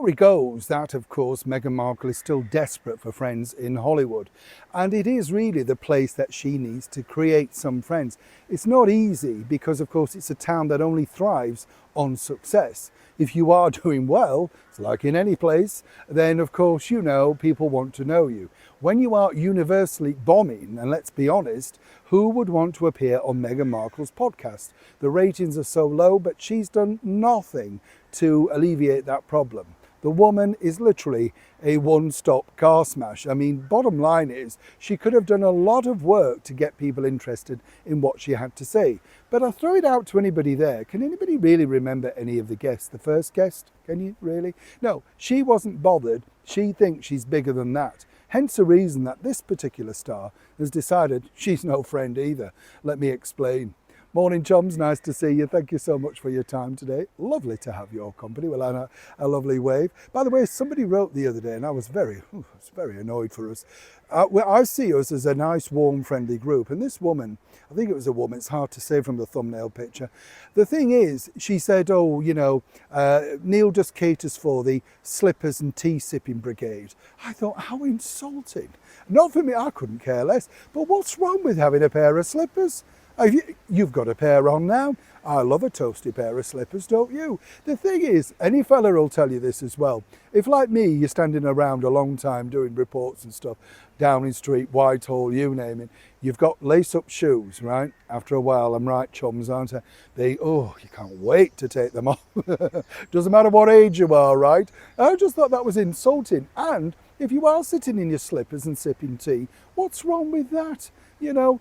story goes that, of course, Meghan Markle is still desperate for friends in Hollywood. And it is really the place that she needs to create some friends. It's not easy because, of course, it's a town that only thrives on success. If you are doing well, it's like in any place, then, of course, you know, people want to know you. When you are universally bombing, and let's be honest, who would want to appear on Meghan Markle's podcast? The ratings are so low, but she's done nothing to alleviate that problem. The woman is literally a one-stop car smash. I mean, bottom line is, she could have done a lot of work to get people interested in what she had to say. But I'll throw it out to anybody there. Can anybody really remember any of the guests? The first guest? Can you really? No, she wasn't bothered. She thinks she's bigger than that. Hence the reason that this particular star has decided she's no friend either. Let me explain. Morning, chums. Nice to see you. Thank you so much for your time today. Lovely to have your company. Well, and a lovely wave. By the way, somebody wrote the other day, and I was very annoyed for us. Well, I see us as a nice, warm, friendly group. And this woman, I think it was a woman, it's hard to say from the thumbnail picture. The thing is, she said, oh, you know, Neil just caters for the slippers and tea sipping brigade. I thought, how insulting. Not for me, I couldn't care less. But what's wrong with having a pair of slippers? You've got a pair on now. I love a toasty pair of slippers, don't you? The thing is, any fella will tell you this as well. If, like me, you're standing around a long time doing reports and stuff, Downing Street, Whitehall, you name it, you've got lace-up shoes, right? After a while, I'm right, chums, aren't I? You can't wait to take them off. Doesn't matter what age you are, right? I just thought that was insulting. And if you are sitting in your slippers and sipping tea, what's wrong with that? You know,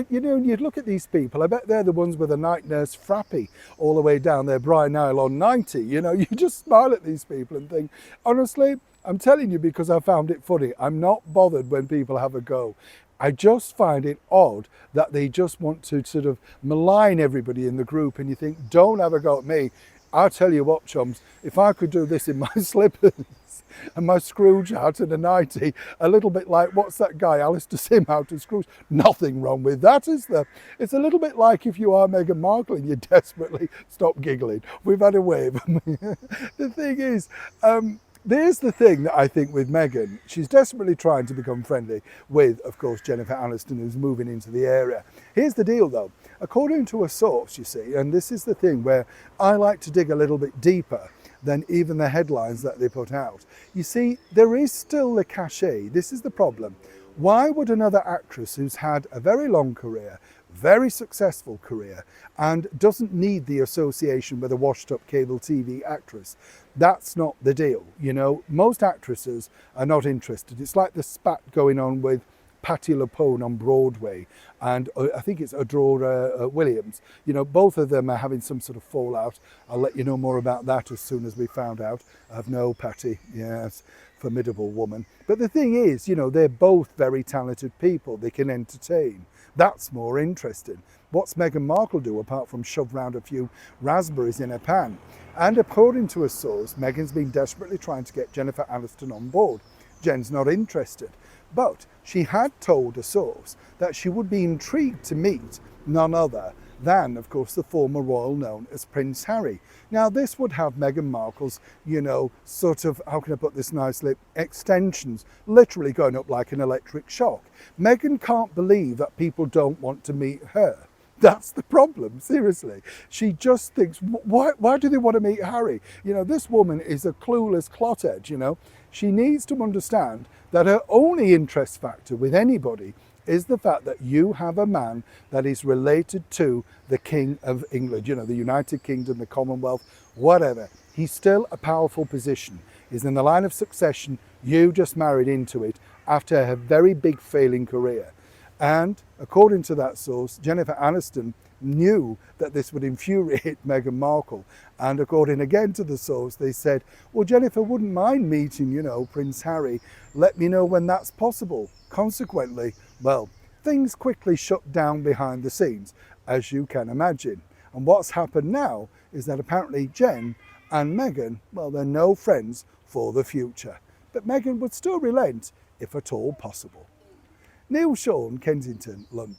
you'd look at these people, I bet they're the ones with a night nurse frappy all the way down their Bri nylon 90. You know, you just smile at these people and think, honestly, I'm telling you because I found it funny. I'm not bothered when people have a go. I just find it odd that they just want to sort of malign everybody in the group, and you think, don't have a go at me. I'll tell you what, chums, if I could do this in my slippers and my Scrooge hat and a 90, a little bit like, what's that guy, Alistair Sim out of Scrooge? Nothing wrong with that, is there? It's a little bit like if you are Meghan Markle and you desperately stop giggling. We've had a wave. The thing is, there's the thing that I think with Meghan, she's desperately trying to become friendly with, of course, Jennifer Aniston, who's moving into the area. Here's the deal, though. According to a source, you see, and this is the thing where I like to dig a little bit deeper than even the headlines that they put out. You see, there is still the cachet. This is the problem. Why would another actress who's had a very long career, very successful career, and doesn't need the association with a washed-up cable TV actress? That's not the deal. You know, most actresses are not interested. It's like the spat going on with Patti LuPone on Broadway, and I think it's Aurora Williams. You know, both of them are having some sort of fallout. I'll let you know more about that as soon as we found out. I've known Patti, yes, formidable woman. But the thing is, you know, they're both very talented people. They can entertain. That's more interesting. What's Meghan Markle do apart from shove round a few raspberries in a pan? And according to a source, Meghan's been desperately trying to get Jennifer Aniston on board. Jen's not interested. But she had told a source that she would be intrigued to meet none other than, of course, the former royal known as Prince Harry. Now, this would have Meghan Markle's, you know, sort of, how can I put this nicely, extensions literally going up like an electric shock. Meghan can't believe that people don't want to meet her. That's the problem, seriously. She just thinks, why do they want to meet Harry? You know, this woman is a clueless clothead, you know. She needs to understand that her only interest factor with anybody is the fact that you have a man that is related to the King of England, you know, the United Kingdom, the Commonwealth, whatever. He's still a powerful position. He's in the line of succession. You just married into it after a very big failing career. And according to that source, Jennifer Aniston knew that this would infuriate Meghan Markle. And according again to the source, they said, well, Jennifer wouldn't mind meeting, you know, Prince Harry. Let me know when that's possible. Consequently, well, things quickly shut down behind the scenes, as you can imagine. And what's happened now is that apparently Jen and Meghan, well, they're no friends for the future. But Meghan would still relent if at all possible. Neil Sean, Kensington, London.